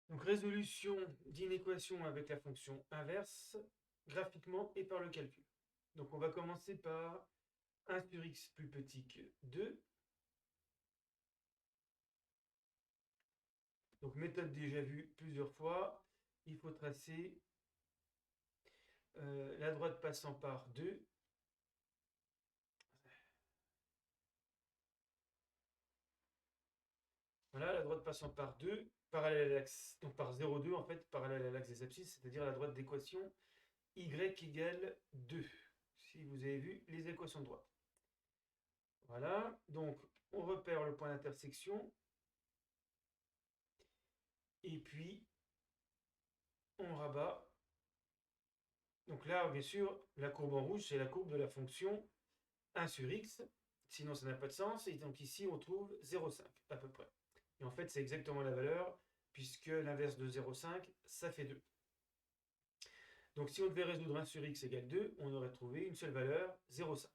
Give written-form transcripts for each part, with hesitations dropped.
Donc résolution d'une équation avec la fonction inverse, graphiquement et par le calcul. Donc on va commencer par 1 sur x plus petit que 2. Donc méthode déjà vue plusieurs fois. Il faut tracer la droite passant par 2. Voilà, la droite passant par 2, parallèle à l'axe, donc par 0,2 en fait, parallèle à l'axe des abscisses, c'est-à-dire la droite d'équation y égale 2, si vous avez vu les équations de droite. Voilà, donc on repère le point d'intersection, et puis on rabat. Donc là, bien sûr, la courbe en rouge, c'est la courbe de la fonction 1 sur x, sinon ça n'a pas de sens, et donc ici on trouve 0,5 à peu près. Et en fait, c'est exactement la valeur, puisque l'inverse de 0,5, ça fait 2. Donc si on devait résoudre 1 sur x égale 2, on aurait trouvé une seule valeur, 0,5.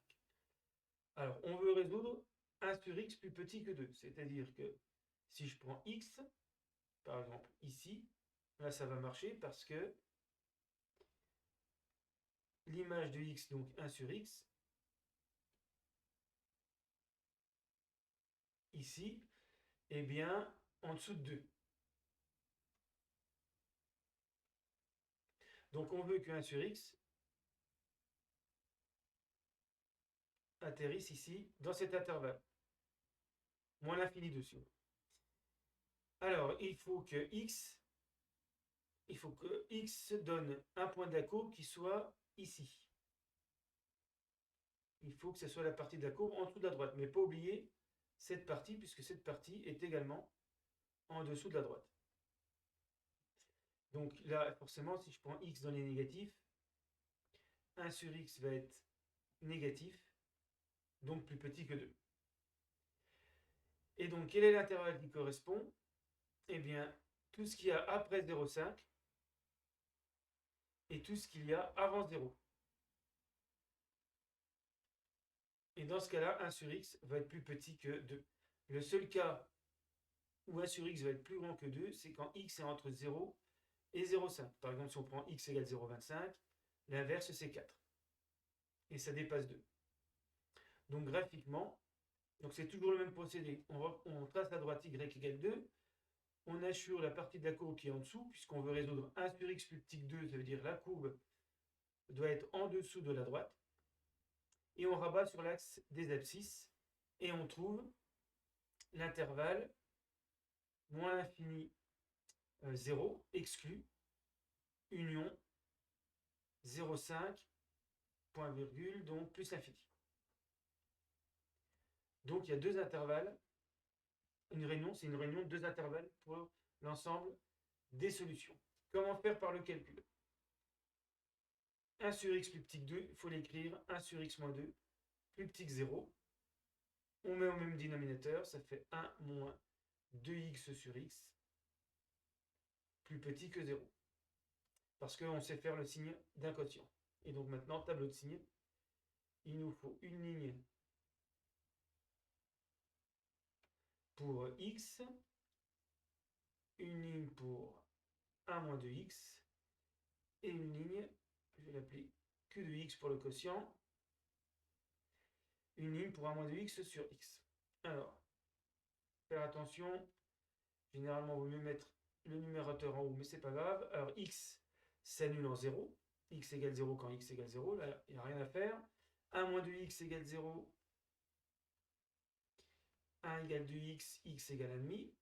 Alors, on veut résoudre 1 sur x plus petit que 2, c'est-à-dire que si je prends x, par exemple ici, là ça va marcher parce que l'image de x, donc 1 sur x, ici, est bien en dessous de 2. Donc on veut que 1 sur x atterrisse ici, dans cet intervalle, moins l'infini dessus. Alors, il faut que x donne un point de la courbe qui soit ici. Il faut que ce soit la partie de la courbe en dessous de la droite, mais pas oublier cette partie, puisque cette partie est également en dessous de la droite. Donc là, forcément, si je prends x dans les négatifs, 1 sur x va être négatif, donc plus petit que 2. Et donc, quel est l'intervalle qui correspond? Eh bien, tout ce qu'il y a après 0,5 et tout ce qu'il y a avant 0. Et dans ce cas-là, 1 sur x va être plus petit que 2. Le seul cas où 1 sur x va être plus grand que 2, c'est quand x est entre 0 et 0,5. Par exemple, si on prend x égale 0,25, l'inverse c'est 4. Et ça dépasse 2. Donc graphiquement, c'est toujours le même procédé. On trace la droite y égale 2. On assure la partie de la courbe qui est en dessous, puisqu'on veut résoudre 1 sur x plus petit que 2, ça veut dire la courbe doit être en dessous de la droite. Et on rabat sur l'axe des abscisses, et on trouve l'intervalle moins l'infini 0 exclu union 0,5 point virgule, donc plus l'infini. Donc il y a deux intervalles. Une réunion, c'est une réunion de deux intervalles pour l'ensemble des solutions. Comment faire par le calcul? 1 sur x plus petit que 2, il faut l'écrire 1 sur x moins 2 plus petit que 0. On met au même dénominateur, ça fait 1 moins 2x sur x plus petit que 0. Parce qu'on sait faire le signe d'un quotient. Et donc maintenant, tableau de signes, il nous faut une ligne pour x, une ligne pour 1 moins 2x, et une ligne, je vais l'appeler q de x pour le quotient, une ligne pour 1 moins 2x sur x. Alors, faire attention, généralement, il vaut mieux mettre le numérateur en haut, mais c'est pas grave. Alors, x s'annule en 0. X égale 0 quand x égale 0. Là, il n'y a rien à faire. 1 moins 2x égale 0. 1 égale 2x, x égale 1,5.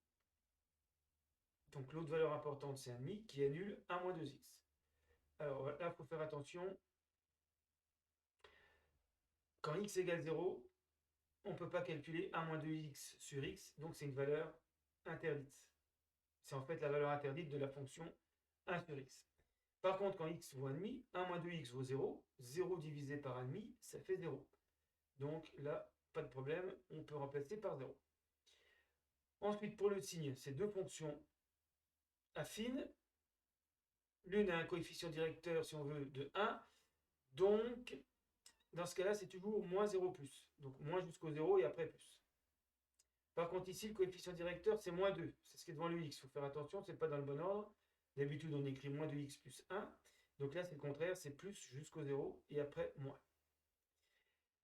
Donc, l'autre valeur importante, c'est 1,5 qui annule 1 moins 2x. Alors, là, il faut faire attention. Quand x égale 0, on ne peut pas calculer 1 moins 2x sur x. Donc, c'est une valeur interdite. C'est en fait la valeur interdite de la fonction 1 sur x. Par contre, quand x vaut 1,5, 1 moins 2x vaut 0. 0 divisé par 1,5, ça fait 0. Donc là, pas de problème, on peut remplacer par 0. Ensuite, pour le signe, c'est deux fonctions affines. L'une a un coefficient directeur, si on veut, de 1. Donc, dans ce cas-là, c'est toujours moins 0 plus. Donc, moins jusqu'au 0 et après plus. Par contre, ici, le coefficient directeur, c'est moins 2. C'est ce qui est devant le x. Il faut faire attention, c'est pas dans le bon ordre. D'habitude, on écrit moins 2x plus 1. Donc là, c'est le contraire, c'est plus jusqu'au 0 et après moins.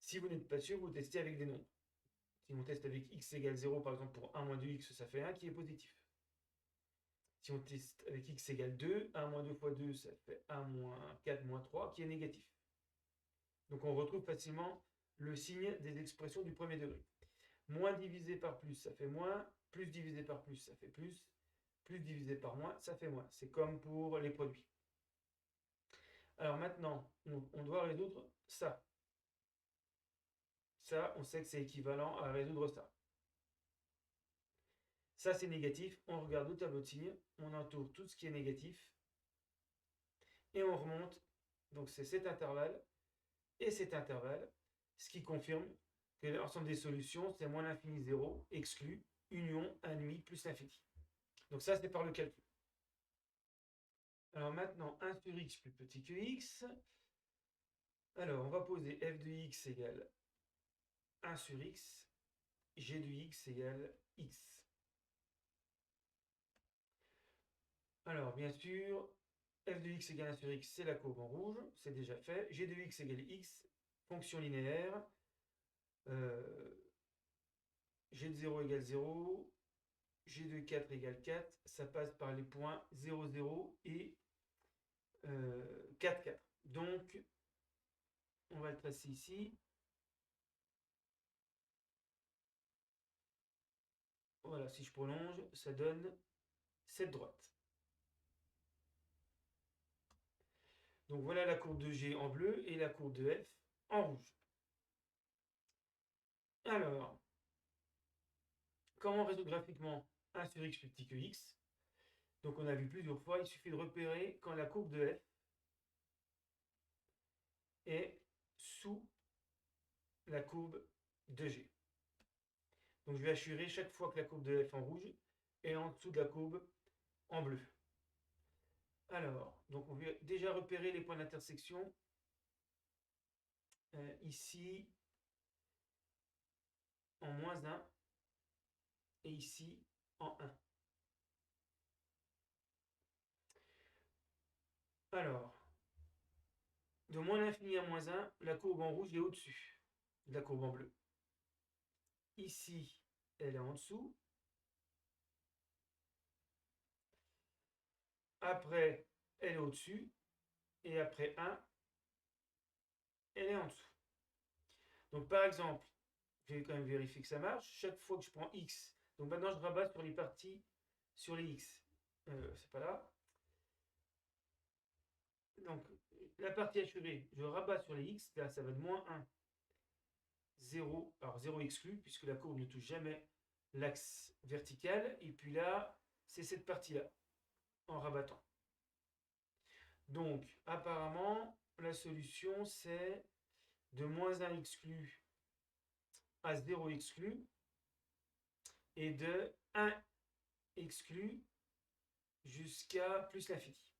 Si vous n'êtes pas sûr, vous testez avec des nombres. Si on teste avec x égale 0, par exemple, pour 1 moins 2x, ça fait 1 qui est positif. Si on teste avec x égale 2, 1 moins 2 fois 2, ça fait 1 moins 4 moins 3 qui est négatif. Donc on retrouve facilement le signe des expressions du premier degré. Moins divisé par plus, ça fait moins. Plus divisé par plus, ça fait plus. Plus divisé par moins, ça fait moins. C'est comme pour les produits. Alors maintenant, on doit résoudre ça. Ça, on sait que c'est équivalent à résoudre ça. Ça, c'est négatif. On regarde le tableau de signes. On entoure tout ce qui est négatif. Et on remonte. Donc c'est cet intervalle et cet intervalle. Ce qui confirme que l'ensemble des solutions, c'est moins l'infini 0, exclu, union 1,5 plus l'infini. Donc ça, c'est par le calcul. Alors maintenant, 1 sur x plus petit que x. Alors, on va poser f de x égale 1 sur x, g de x égale x. Alors, bien sûr, f de x égale 1 sur x, c'est la courbe en rouge, c'est déjà fait. G de x égale x, fonction linéaire. G de 0 égale 0, G de 4 égale 4, ça passe par les points 0, 0 et 4, 4. Donc, on va le tracer ici. Voilà, si je prolonge, ça donne cette droite. Donc voilà la courbe de G en bleu et la courbe de F en rouge. Alors, comment résoudre graphiquement 1 sur x plus petit que x? Donc on a vu plusieurs fois, il suffit de repérer quand la courbe de F est sous la courbe de G. Donc je vais assurer chaque fois que la courbe de F en rouge est en dessous de la courbe en bleu. Alors, donc on va déjà repérer les points d'intersection. Ici, en moins 1 et ici en 1. Alors, de moins l'infini à moins 1, la courbe en rouge est au-dessus de la courbe en bleu. Ici, elle est en dessous. Après, elle est au-dessus. Et après 1, elle est en dessous. Donc par exemple, je vais quand même vérifier que ça marche. Chaque fois que je prends x, donc maintenant je rabats sur les parties, sur les x. C'est pas là. Donc la partie assurée, je rabats sur les x. Là, ça va de moins 1, 0. Alors 0 exclu, puisque la courbe ne touche jamais l'axe vertical. Et puis là, c'est cette partie-là, en rabattant. Donc apparemment, la solution, c'est de moins 1 exclu à 0 exclu et de 1 exclu jusqu'à plus l'infini.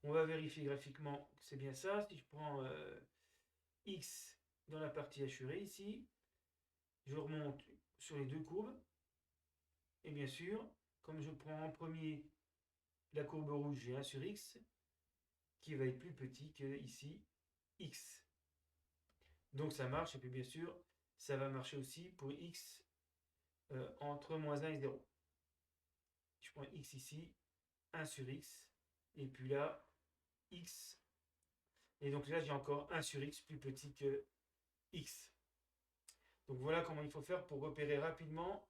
On va vérifier graphiquement que c'est bien ça. Si je prends x dans la partie assurée ici, je remonte sur les deux courbes. Et bien sûr, comme je prends en premier la courbe rouge, j'ai 1 sur x qui va être plus petit que ici x. Donc ça marche. Et puis bien sûr, ça va marcher aussi pour x entre moins 1 et 0. Je prends x ici, 1 sur x, et puis là, x. Et donc là, j'ai encore 1 sur x plus petit que x. Donc voilà comment il faut faire pour repérer rapidement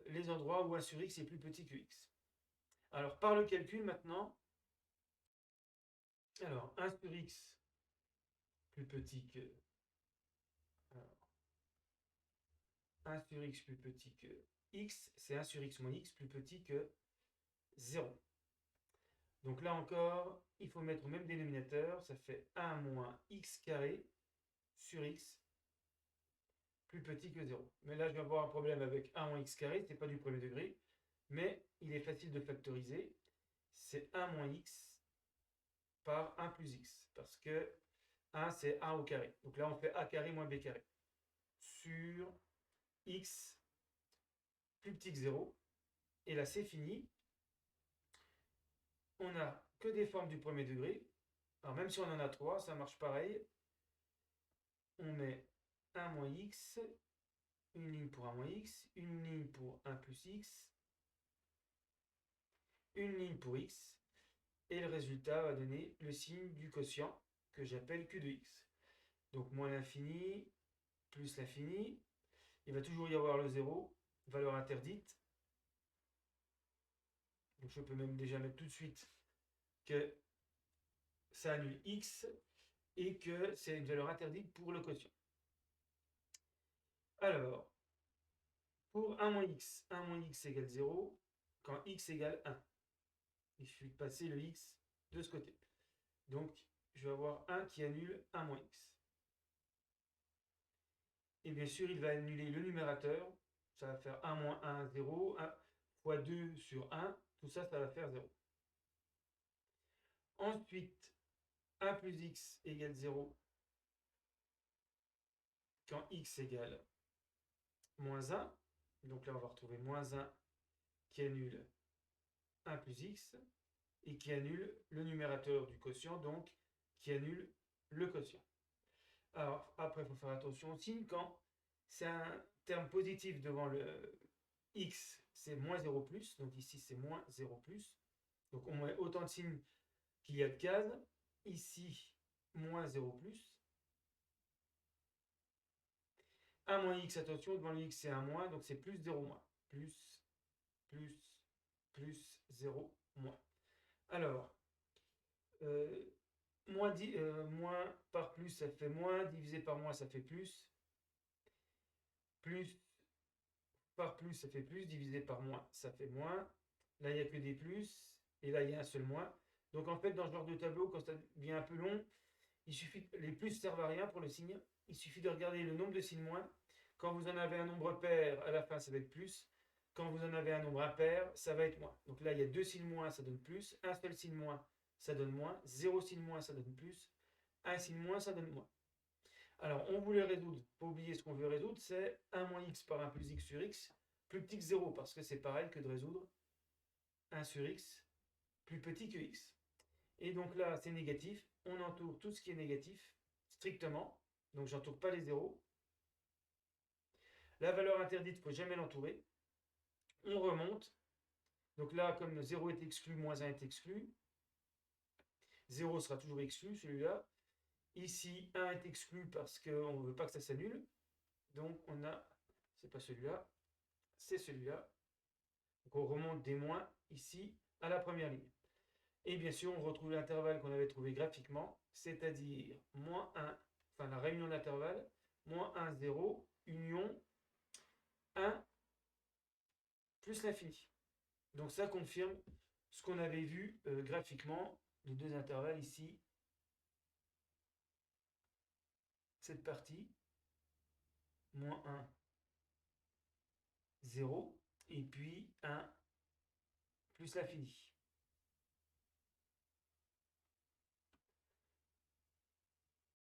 les endroits où 1 sur x est plus petit que x. Alors par le calcul maintenant, alors 1 sur x plus petit que... Alors, 1 sur x plus petit que x, c'est 1 sur x moins x plus petit que 0. Donc là encore, il faut mettre au même dénominateur, ça fait 1 moins x carré sur x plus petit que 0. Mais là, je vais avoir un problème avec 1 moins x carré, ce n'est pas du premier degré, mais il est facile de factoriser. C'est 1 moins x par 1 plus x, parce que 1, c'est 1 au carré. Donc là, on fait a carré moins b carré sur x plus petit que 0. Et là, c'est fini. On n'a que des formes du premier degré. Alors, même si on en a 3, ça marche pareil. On met 1 moins x, une ligne pour 1 moins x, une ligne pour 1 plus x, une ligne pour x, et le résultat va donner le signe du quotient que j'appelle Q de x. Donc moins l'infini plus l'infini, il va toujours y avoir le 0, valeur interdite. Donc je peux même déjà mettre tout de suite que ça annule x et que c'est une valeur interdite pour le quotient. Alors, pour 1 moins x égale 0, quand x égale 1. Il suffit de passer le x de ce côté. Donc, je vais avoir 1 qui annule 1 moins x. Et bien sûr, il va annuler le numérateur. Ça va faire 1 moins 1, 0. 1 fois 2 sur 1. Tout ça, ça va faire 0. Ensuite, 1 plus x égale 0 quand x égale moins 1. Donc là, on va retrouver moins 1 qui annule 1 plus x et qui annule le numérateur du quotient, donc qui annule le quotient. Alors, après, il faut faire attention au signe. Quand c'est un terme positif devant le x, c'est moins 0 plus. Donc ici, c'est moins 0 plus. Donc on met autant de signes qu'il y a de cases. Ici, moins 0 plus. 1 moins x, attention, devant le x, c'est 1 moins. Donc c'est plus 0 moins. Plus, plus 0 moins. Alors, moins par plus, ça fait moins. Divisé par moins, ça fait plus. Plus par plus, ça fait plus. Divisé par moins, ça fait moins. Là, il n'y a que des plus. Et là, il y a un seul moins. Donc, en fait, dans ce genre de tableau, quand ça devient un peu long, il suffit, les plus servent à rien pour le signe. Il suffit de regarder le nombre de signes moins. Quand vous en avez un nombre pair, à la fin, ça va être plus. Quand vous en avez un nombre impair, ça va être moins. Donc là, il y a 2 signes moins, ça donne plus. Un seul signe moins, ça donne moins. 0 signe moins, ça donne plus. Un signe moins, ça donne moins. Alors, on voulait résoudre, pas oublier ce qu'on veut résoudre, c'est 1 moins x par 1 plus x sur x, plus petit que 0, parce que c'est pareil que de résoudre 1 sur x plus petit que x. Et donc là, c'est négatif, on entoure tout ce qui est négatif, strictement, donc j'entoure pas les zéros. La valeur interdite, il ne faut jamais l'entourer. On remonte, donc là, comme 0 est exclu, moins 1 est exclu, 0 sera toujours exclu, celui-là. Ici, 1 est exclu parce qu'on ne veut pas que ça s'annule. Donc on a, c'est pas celui-là, c'est celui-là. Donc on remonte des moins ici à la première ligne. Et bien sûr, on retrouve l'intervalle qu'on avait trouvé graphiquement, c'est-à-dire moins 1, enfin la réunion d'intervalle, moins 1, 0, union 1 plus l'infini. Donc ça confirme ce qu'on avait vu graphiquement, les deux intervalles ici, cette partie, moins 1, 0, et puis 1 plus l'infini.